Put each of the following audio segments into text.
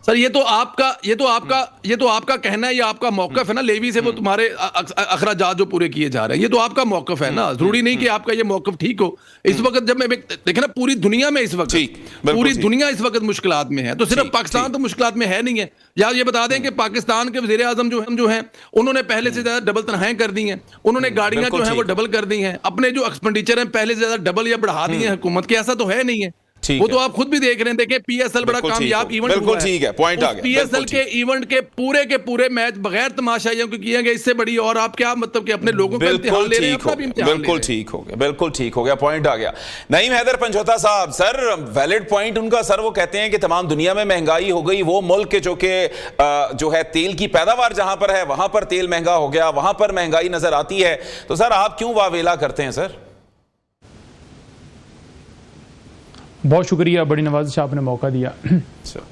سر یہ تو آپ کا کہنا ہے یا آپ کا موقف ہے نا، لیوی سے وہ تمہارے اخراجات جو پورے کیے جا رہے ہیں، یہ تو آپ کا موقف ہے نا، ضروری نہیں کہ آپ کا یہ موقف ٹھیک ہو۔ اس وقت جب میں دیکھیں نا، پوری دنیا میں اس وقت مشکلات میں ہے، تو صرف پاکستان تو مشکلات میں ہے نہیں ہے۔ یا یہ بتا دیں کہ پاکستان کے وزیر اعظم جو ہیں انہوں نے پہلے سے زیادہ ڈبل تنخواہیں کر دی ہیں، انہوں نے گاڑیاں جو ہیں وہ ڈبل کر دی ہیں، اپنے جو ایکسپینڈیچر ہیں پہلے سے زیادہ ڈبل یا بڑھا دی ہیں حکومت کے، ایسا تو ہے نہیں ہے۔ وہ تو آپ خود بھی دیکھ رہے ہیں، دیکھیں پی ایس ایل بڑا کامیاب ایونٹ ہوا ہے، پی ایس ایل کے ایونٹ کے پورے میچ بغیر تماشائیوں کے کیے گئے، اس سے بڑی اور آپ کیا مطلب کہ اپنے لوگوں کا امتحان لے رہے ہیں، اپنا بھی امتحان لے رہے ہیں۔ بالکل ٹھیک ہو گیا، پوائنٹ آ گیا۔ نعیم حیدر پنجوتا صاحب، سر ویلڈ پوائنٹ ان کا، سر وہ کہتے ہیں کہ تمام دنیا میں مہنگائی ہو گئی، وہ ملک جو ہے تیل کی پیداوار جہاں پر ہے وہاں پر تیل مہنگا ہو گیا، وہاں پر مہنگائی نظر آتی ہے، تو سر آپ کیوں واویلا کرتے ہیں؟ سر بہت شکریہ، بڑی نوازش آپ نے موقع دیا۔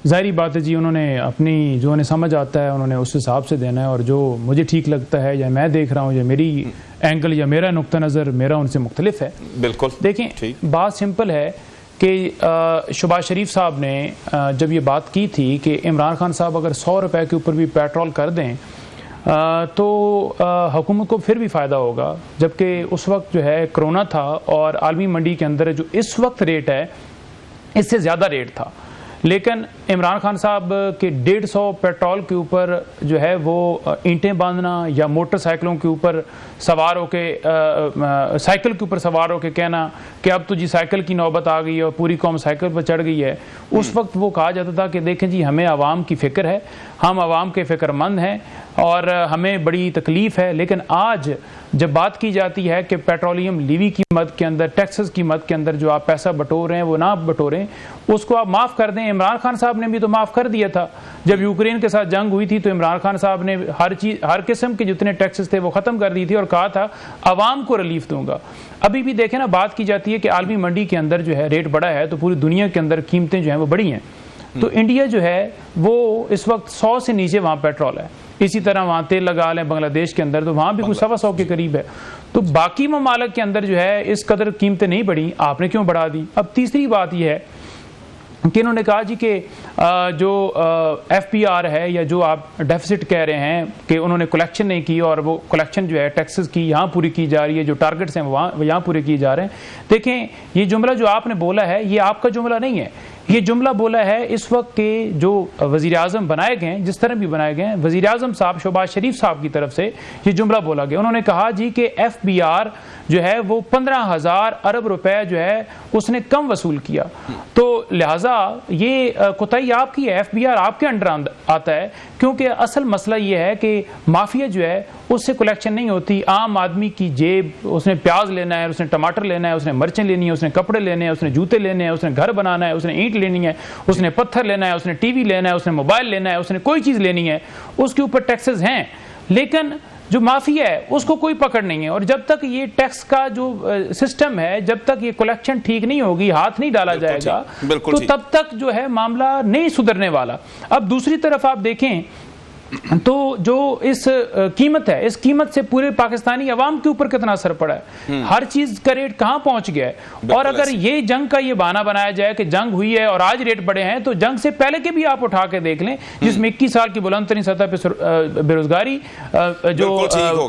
ظاہری بات ہے جی، انہوں نے اپنی جو انہیں سمجھ آتا ہے انہوں نے اس حساب سے دینا ہے، اور جو مجھے ٹھیک لگتا ہے یا میں دیکھ رہا ہوں یا میری اینگل یا میرا نقطہ نظر میرا ان سے مختلف ہے۔ بالکل دیکھیں، بات سمپل ہے کہ شہباز شریف صاحب نے جب یہ بات کی تھی کہ عمران خان صاحب اگر 100 روپے کے اوپر بھی پیٹرول کر دیں تو حکومت کو پھر بھی فائدہ ہوگا، جبکہ اس وقت جو ہے کرونا تھا اور عالمی منڈی کے اندر جو اس وقت ریٹ ہے اس سے زیادہ ریٹ تھا، لیکن عمران خان صاحب کے 150 پیٹرول کے اوپر جو ہے وہ اینٹیں باندھنا یا موٹر سائیکلوں کے اوپر سوار ہو کے سائیکل کے اوپر سوار ہو کے کہنا کہ اب تو جی سائیکل کی نوبت آ گئی ہے اور پوری قوم سائیکل پر چڑھ گئی ہے، اس وقت وہ کہا جاتا تھا کہ دیکھیں جی ہمیں عوام کی فکر ہے، ہم عوام کے فکر مند ہیں اور ہمیں بڑی تکلیف ہے۔ لیکن آج جب بات کی جاتی ہے کہ پیٹرولیم لیوی کی مد کے اندر، ٹیکسز کی مد کے اندر جو آپ پیسہ بٹور رہے ہیں وہ نہ بٹوریں، اس کو آپ معاف کر دیں۔ عمران خان صاحب نے بھی تو معاف کر دیا تھا، جب یوکرین کے ساتھ جنگ ہوئی تھی تو عمران خان صاحب نے ہر قسم کے جتنے ٹیکسز تھے وہ ختم کر دی تھی اور کہا تھا عوام کو ریلیف دوں گا۔ ابھی بھی دیکھیں نا، بات کی جاتی ہے کہ عالمی منڈی کے اندر جو ہے ریٹ بڑا ہے تو پوری دنیا کے اندر قیمتیں جو ہیں وہ بڑی ہیں، تو انڈیا جو ہے وہ اس وقت 100 سے نیچے وہاں پیٹرول ہے، اسی طرح وہاں تیل لگا لیں بنگلہ دیش کے اندر تو وہاں بھی کچھ 125 کے قریب ہے، تو باقی ممالک کے اندر جو ہے اس قدر قیمتیں نہیں بڑھی، آپ نے کیوں بڑھا دی؟ اب تیسری بات یہ ہے کہ انہوں نے کہا جی کہ جو ایف پی آر ہے یا جو آپ ڈیفیسٹ کہہ رہے ہیں کہ انہوں نے کلیکشن نہیں کی، اور وہ کلیکشن جو ہے ٹیکسز کی یہاں پوری کی جا رہی ہے، جو ٹارگٹس ہیں وہ یہاں پورے کیے جا رہے ہیں۔ دیکھیں، یہ جملہ جو آپ نے بولا ہے یہ آپ کا جملہ نہیں ہے، یہ جملہ بولا ہے اس وقت کے جو وزیر اعظم بنائے گئے ہیں، جس طرح بھی بنائے گئے ہیں، وزیر اعظم صاحب شہباز شریف صاحب کی طرف سے یہ جملہ بولا گیا۔ انہوں نے کہا جی کہ ایف بی آر جو ہے وہ 15,000 ارب روپے جو ہے اس نے کم وصول کیا، تو لہٰذا یہ کوتاہی آپ کی ہے، ایف بی آر آپ کے انڈر آتا ہے، کیونکہ اصل مسئلہ یہ ہے کہ مافیا جو ہے اس سے کلیکشن نہیں ہوتی، عام آدمی کی جیب، اس نے پیاز لینا ہے، اس نے ٹماٹر لینا ہے، اس نے مرچیں لینی ہے، اس نے کپڑے لینے ہیں، اس نے جوتے لینے ہیں، اس نے گھر بنانا ہے، اس نے اینٹ لینی ہے، اس نے پتھر لینا ہے، اس نے ٹی وی لینا ہے، اس نے موبائل لینا ہے، اس نے کوئی چیز لینی ہے، اس کے اوپر ٹیکسز ہیں، لیکن جو مافیا ہے اس کو کوئی پکڑ نہیں ہے۔ اور جب تک یہ ٹیکس کا جو سسٹم ہے، جب تک یہ کلیکشن ٹھیک نہیں ہوگی، ہاتھ نہیں ڈالا جائے گا، تو تب تک جو ہے معاملہ نہیں سدھرنے والا۔ اب دوسری طرف آپ دیکھیں تو جو اس قیمت ہے، اس قیمت سے پورے پاکستانی عوام کے اوپر کتنا اثر پڑا ہے، ہر چیز کا ریٹ کہاں پہنچ گیا ہے۔ اور اگر یہ جنگ کا یہ بہانہ بنایا جائے کہ جنگ ہوئی ہے اور آج ریٹ بڑے ہیں، تو جنگ سے پہلے کے بھی آپ اٹھا کے دیکھ لیں، جس میں 21 سال کی بلند ترین سطح پہ بے روزگاری، جو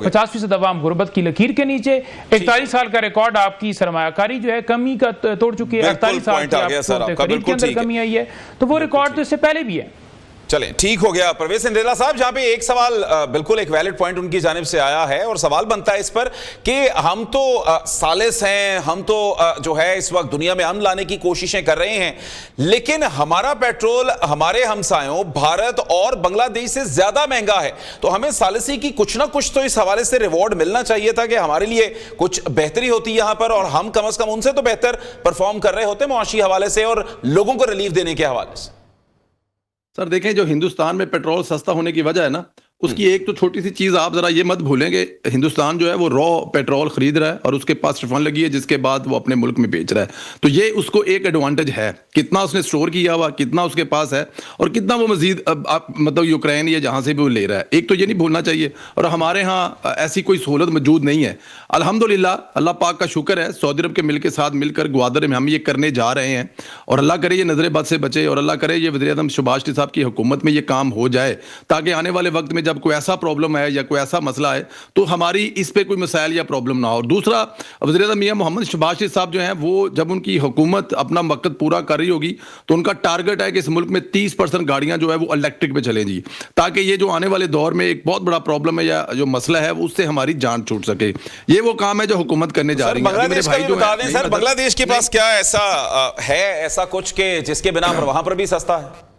50% عوام غربت کی لکیر کے نیچے، 41 سال کا ریکارڈ آپ کی سرمایہ کاری جو ہے کمی کا توڑ چکی ہے، 48 سال کی آپ خرید کے اندر کمی آئی ہے، تو وہ ریکارڈ تو اس سے پہلے بھی ہے۔ چلیں ٹھیک ہو گیا۔ پرویز سندریلا صاحب، جہاں پہ ایک سوال بالکل ایک ویلڈ پوائنٹ ان کی جانب سے آیا ہے، اور سوال بنتا ہے اس پر کہ ہم تو ثالث ہیں، ہم تو جو ہے اس وقت دنیا میں امن لانے کی کوششیں کر رہے ہیں، لیکن ہمارا پیٹرول ہمارے ہمسایوں بھارت اور بنگلہ دیش سے زیادہ مہنگا ہے، تو ہمیں ثالثی کی کچھ نہ کچھ تو اس حوالے سے ریوارڈ ملنا چاہیے تھا کہ ہمارے لیے کچھ بہتری ہوتی یہاں پر، اور ہم کم از کم ان سے تو بہتر پرفارم کر رہے ہوتے معاشی حوالے سے اور لوگوں کو ریلیف دینے کے حوالے سے۔ سر دیکھیں، جو ہندوستان میں پیٹرول سستا ہونے کی وجہ ہے نا، اس کی ایک تو چھوٹی سی چیز آپ ذرا یہ مت بھولیں کہ ہندوستان جو ہے وہ را پیٹرول خرید رہا ہے اور اس کے پاس ریفنڈ لگی ہے جس کے بعد وہ اپنے ملک میں بیچ رہا ہے. تو یہ اس کو ایک ایڈوانٹیج ہے, کتنا اس نے سٹور کیا ہوا, کتنا اس کے پاس ہے اور کتنا وہ مزید مطلب یوکرین یا جہاں سے بھی وہ لے رہا ہے. ایک تو یہ نہیں بھولنا چاہیے. اور ہمارے ہاں ایسی کوئی سہولت موجود نہیں ہے. الحمدللہ اللہ پاک کا شکر ہے, سعودی عرب کے ملک کے ساتھ مل کر گوادر میں ہم یہ کرنے جا رہے ہیں اور اللہ کرے یہ نظر بد سے بچے اور اللہ کرے یہ وزیر اعظم شہباز شریف صاحب کی حکومت میں یہ کام ہو جائے تاکہ آنے والے وقت میں جب کوئی ایسا پرابلم ہے یا کوئی ایسا مسئلہ ہے تو ہماری اس پہ کوئی مسائل یا پرابلم نہ ہو. اور دوسرا, وزیر اعظم میاں محمد شہباز شریف صاحب جو ہیں وہ جب ان کی حکومت اپنا وقت پورا کر رہی ہوگی تو ان کا ٹارگٹ ہے کہ اس ملک میں 30% گاڑیاں جو ہے وہ الیکٹرک پہ چلیں جی, تاکہ یہ جو آنے والے دور میں ایک بہت بڑا پرابلم ہے یا جو مسئلہ ہے اس سے ہماری جان چھوٹ سکے. یہ وہ کام ہے جو حکومت کرنے جا رہی ہے. بنگلہ دیش کا بھی بتا دیں سر, بنگلہ دیش کے پاس کیا ایسا ہے, ایسا کچھ کہ جس کے بنا پر وہاں پر بھی سستا ہے؟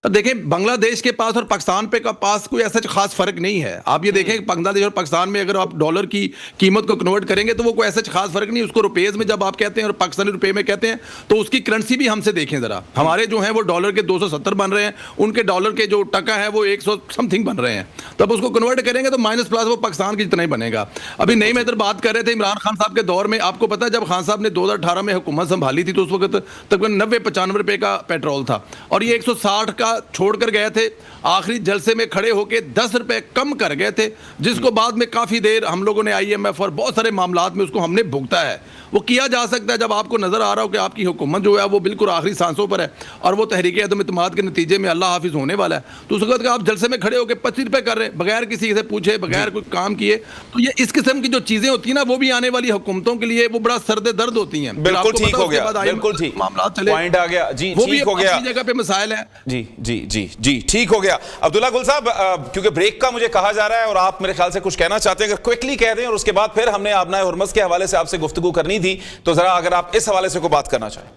دیکھیں بنگلہ دیش کے پاس اور پاکستان پہ کا پاس کوئی ایسا خاص فرق نہیں ہے. آپ یہ دیکھیں کہ بنگلہ دیش اور پاکستان میں اگر آپ ڈالر کی قیمت کو کنورٹ کریں گے تو وہ کوئی ایسا خاص فرق نہیں. اس کو روپیز میں جب آپ کہتے ہیں اور پاکستانی روپے میں کہتے ہیں تو اس کی کرنسی بھی ہم سے دیکھیں ذرا. ہمارے جو ہیں وہ ڈالر کے 270 بن رہے ہیں, ان کے ڈالر کے جو ٹکا ہے وہ 100 سم تھنگ بن رہے ہیں. تب اس کو کنورٹ کریں گے تو مائنس پلس وہ پاکستان کی جتنا ہی بنے گا. ابھی نئی میں ادھر بات کر رہے تھے عمران خان صاحب کے دور میں, آپ کو پتا ہے جب خان صاحب نے 2018 میں حکومت سنبھالی تھی تو اس وقت تقریباً 90-95 روپے کا پیٹرول تھا اور یہ 160 کا چھوڑ کر گئے تھے. آخری جلسے میں کھڑے ہو کے 10 روپے کم کر گئے تھے, جس کو بعد میں کافی دیر ہم لوگوں نے IMF اور بہت سارے معاملات میں اس کو ہم نے بھگتا ہے. وہ کیا جا سکتا ہے جب آپ کو نظر آ رہا ہو کہ آپ کی حکومت جو ہے وہ بالکل آخری سانسوں پر ہے اور وہ تحریک عدم اعتماد کے نتیجے میں اللہ حافظ ہونے والا ہے. تو اس وقت آپ جلسے میں کھڑے ہو کے 25 روپے کر رہے ہیں بغیر کسی سے پوچھے, بغیر کوئی کام کیے. تو یہ اس قسم کی جو چیزیں ہوتی ہیں نا وہ بھی آنے والی حکومتوں کے لیے وہ بڑا سرد درد ہوتی ہیں. بالکل ٹھیک ہو گیا, بالکل ٹھیک, معاملات چلے, پوائنٹ آ گیا جی, وہ بھی ٹھیک ہو گیا, اپنی جگہ پہ مسائل ہیں. جی جی جی جی ٹھیک ہو گیا. عبداللہ گل صاحب, کیونکہ بریک کا مجھے کہا جا رہا ہے اور آپ میرے خیال سے کچھ کہنا چاہتے ہیں, اگر کوئکلی کہہ دیں اور اس کے بعد پھر ہم نے آبنائے ہرمز کے حوالے سے آپ سے گفتگو کرنی تھی تو ذرا اگر آپ اس حوالے سے کوئی بات کرنا چاہیں.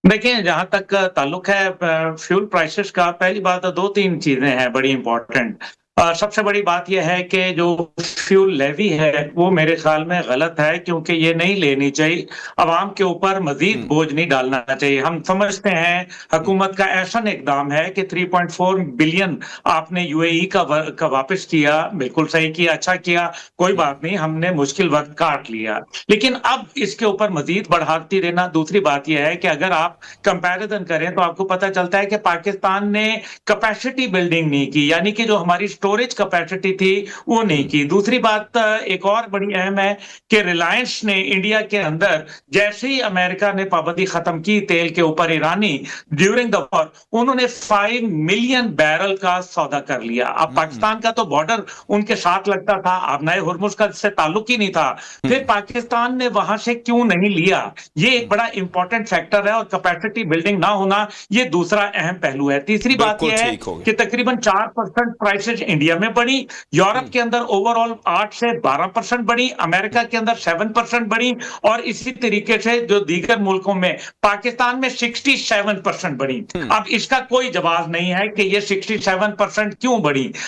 دیکھیں جہاں تک تعلق ہے فیول پرائسز کا, پہلی بات 2-3 چیزیں ہیں بڑی امپورٹنٹ. سب سے بڑی بات یہ ہے کہ جو فیول لیوی ہے وہ میرے خیال میں غلط ہے, کیونکہ یہ نہیں لینی چاہیے. عوام کے اوپر مزید بوجھ نہیں ڈالنا چاہیے. ہم سمجھتے ہیں حکومت کا ایسا اقدام ہے کہ 3.4 بلین آپ نے UAE کا واپس کیا, بالکل صحیح کیا, اچھا کیا, کوئی بات نہیں, ہم نے مشکل وقت کاٹ لیا, لیکن اب اس کے اوپر مزید بڑھاتی رہنا. دوسری بات یہ ہے کہ اگر آپ کمپیریزن کریں تو آپ کو پتہ چلتا ہے کہ پاکستان نے کیپیسٹی بلڈنگ نہیں کی, یعنی کہ جو ہماری اسٹوریج کیپیسٹی تھی وہ نہیں کی. دوسری بات ایک اور بڑی اہم ہے کہ ریلائنس نے انڈیا کے اندر جیسے ہی امریکہ نے پابندی ختم کی تیل کے اوپر ایرانی ڈیورنگ دا وار, انہوں نے 5 ملین بیرل کا سودا کر لیا. اب پاکستان کا تو بارڈر ان کے ساتھ لگتا تھا, آبنائے ہرمز کا سے تعلق ہی نہیں تھا, پھر پاکستان نے وہاں سے کیوں نہیں لیا؟ یہ ایک بڑا امپورٹنٹ فیکٹر ہے, اور کیپیسٹی بلڈنگ نہ ہونا یہ دوسرا اہم پہلو ہے. تیسری بات یہ ہے کہ تقریباً 4% پرائسز انڈیا میں بڑھی, یورپ کے اندر اوور آل 8 سے 12% بڑھی, امریکہ کے اندر 7% بڑھی, اور اسی طریقے سے جو دیگر ملکوں میں پاکستان میں 67% بڑھی. اب اس کا کوئی جواز نہیں ہے کہ یہ 67% کیوں بڑھی.